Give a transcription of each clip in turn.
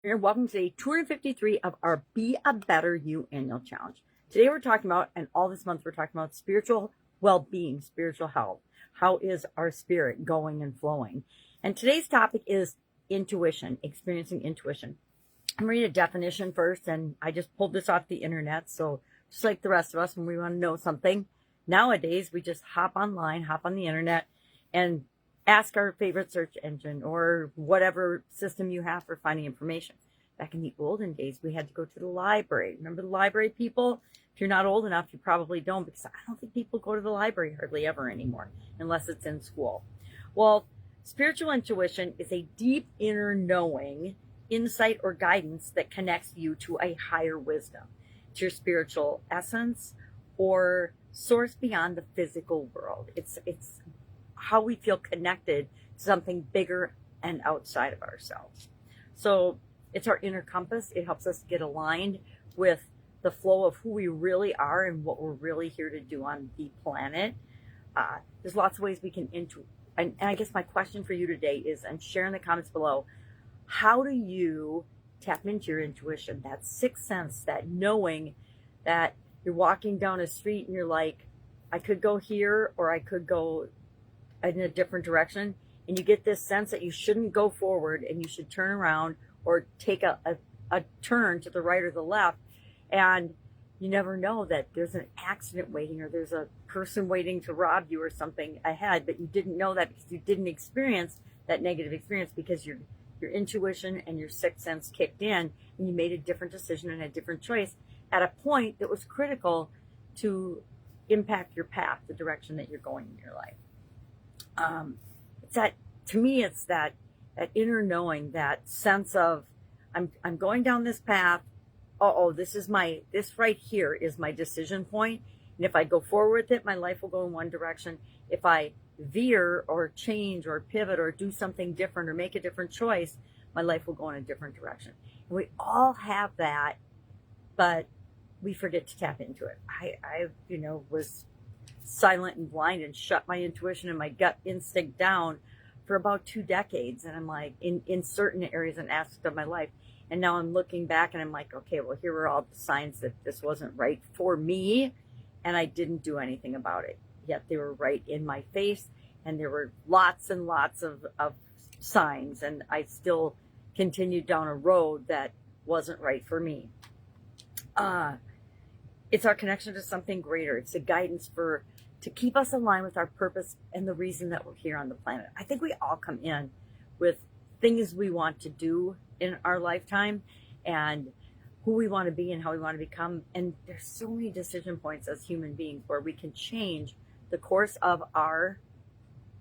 Here, welcome to day 253 of our Be a Better You annual challenge. Today we're talking about, and all this month we're talking about spiritual well-being, spiritual health. How is our spirit going and flowing? And today's topic is intuition, experiencing intuition. I'm going to read a definition first, and I just pulled this off the internet. So just like the rest of us, when we want to know something, nowadays we just hop online, hop on the internet, and ask our favorite search engine or whatever system you have for finding information. Back in the olden days, we had to go to the library. Remember the library, people? If you're not old enough, you probably don't, because I don't think people go to the library hardly ever anymore, unless it's in school. Well, spiritual intuition is a deep inner knowing, insight, or guidance that connects you to a higher wisdom, to your spiritual essence or source beyond the physical world. It's how we feel connected to something bigger and outside of ourselves. So it's our inner compass. It helps us get aligned with the flow of who we really are and what we're really here to do on the planet. There's lots of ways we can and I guess my question for you today is, and share in the comments below, how do you tap into your intuition, that sixth sense, that knowing that you're walking down a street and you're like, I could go here or I could go in a different direction, and you get this sense that you shouldn't go forward and you should turn around or take a turn to the right or the left, and you never know that there's an accident waiting or there's a person waiting to rob you or something ahead, but you didn't know that because you didn't experience that negative experience because your intuition and your sixth sense kicked in and you made a different decision and a different choice at a point that was critical to impact your path, the direction that you're going in your life. It's that, to me, it's that inner knowing, that sense of I'm going down this path. This right here is my decision point. And if I go forward with it, my life will go in one direction. If I veer or change or pivot or do something different or make a different choice, my life will go in a different direction. And we all have that, but we forget to tap into it. I was silent and blind and shut my intuition and my gut instinct down for about 2 decades. And I'm like, in certain areas and aspects of my life. And now I'm looking back and I'm like, okay, well, here were all the signs that this wasn't right for me. And I didn't do anything about it. Yet they were right in my face. And there were lots and lots of signs. And I still continued down a road that wasn't right for me. It's our connection to something greater. It's a guidance to keep us aligned with our purpose and the reason that we're here on the planet. I think we all come in with things we want to do in our lifetime and who we want to be and how we want to become. And there's so many decision points as human beings where we can change the course of our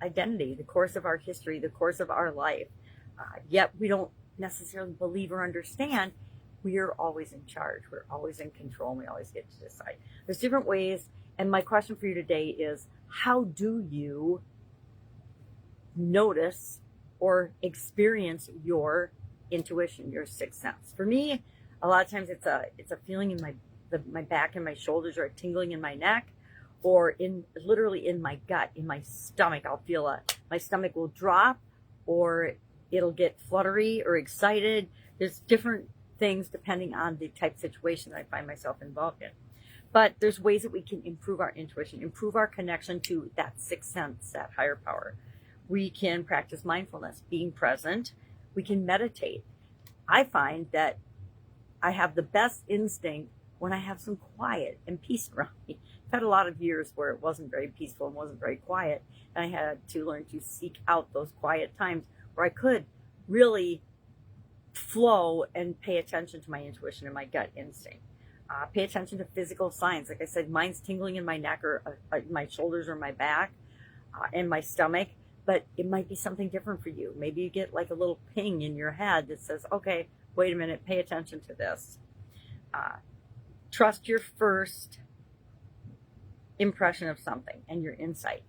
identity, the course of our history, the course of our life. Yet we don't necessarily believe or understand we are always in charge. We're always in control, and we always get to decide. There's different ways, and my question for you today is, how do you notice or experience your intuition, your sixth sense? For me, a lot of times it's a feeling in my back and my shoulders, or a tingling in my neck, or literally in my gut, in my stomach. I'll feel my stomach will drop, or it'll get fluttery or excited. There's different things depending on the type of situation that I find myself involved in. But there's ways that we can improve our intuition, improve our connection to that sixth sense, that higher power. We can practice mindfulness, being present. We can meditate. I find that I have the best instinct when I have some quiet and peace around me. I've had a lot of years where it wasn't very peaceful and wasn't very quiet, and I had to learn to seek out those quiet times where I could really flow and pay attention to my intuition and my gut instinct. Pay attention to physical signs. Like I said, mine's tingling in my neck or my shoulders or my back and my stomach, but it might be something different for you. Maybe you get like a little ping in your head that says, okay, wait a minute, pay attention to this. Trust your first impression of something and your insight.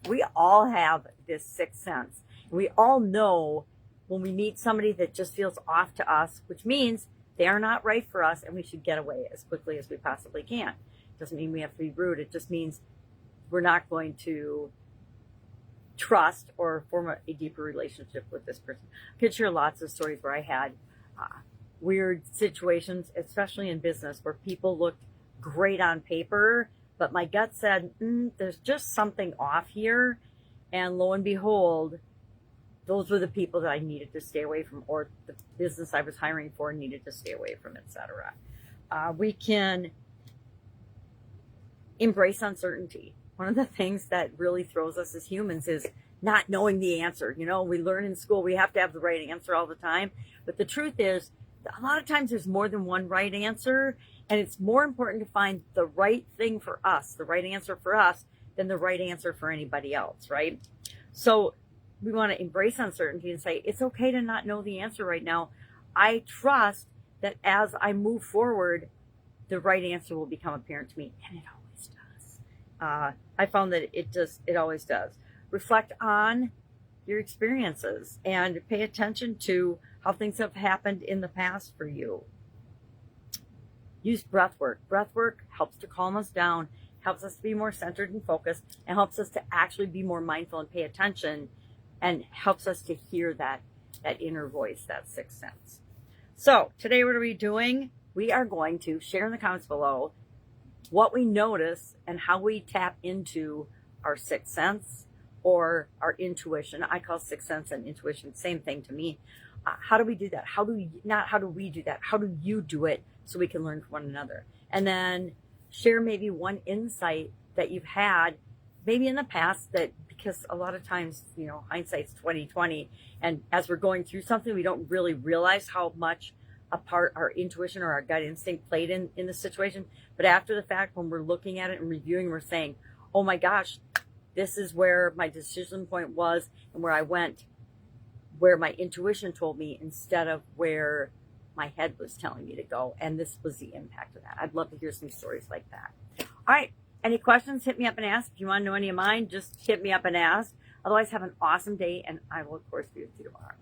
We all have this sixth sense. We all know when we meet somebody that just feels off to us, which means they are not right for us and we should get away as quickly as we possibly can. Doesn't mean we have to be rude. It just means we're not going to trust or form a deeper relationship with this person. I could share lots of stories where I had weird situations, especially in business, where people looked great on paper, but my gut said, there's just something off here. And lo and behold, those were the people that I needed to stay away from, or the business I was hiring for needed to stay away from, etc. We can embrace uncertainty. One of the things that really throws us as humans is not knowing the answer. You know, we learn in school we have to have the right answer all the time. But the truth is, a lot of times there's more than one right answer, and it's more important to find the right thing for us, the right answer for us, than the right answer for anybody else, right? So we want to embrace uncertainty and say, it's okay to not know the answer right now. I trust that as I move forward, the right answer will become apparent to me, and it always does. I found that it always does. Reflect on your experiences and pay attention to how things have happened in the past for you. Use breath work. Breath work helps to calm us down, helps us to be more centered and focused, and helps us to actually be more mindful and pay attention, and helps us to hear that inner voice, that sixth sense. So today, what are we doing? We are going to share in the comments below what we notice and how we tap into our sixth sense or our intuition. I call sixth sense and intuition same thing to me. How do we do that? How do we do that? How do you do it so we can learn from one another? And then share maybe one insight that you've had maybe in the past, that because a lot of times, you know, hindsight's 20/20, and as we're going through something, we don't really realize how much a part our intuition or our gut instinct played in the situation. But after the fact, when we're looking at it and reviewing, we're saying, oh my gosh, this is where my decision point was and where I went, where my intuition told me instead of where my head was telling me to go. And this was the impact of that. I'd love to hear some stories like that. All right. Any questions? Hit me up and ask. If you want to know any of mine, just hit me up and ask. Otherwise, have an awesome day, and I will, of course, be with you tomorrow.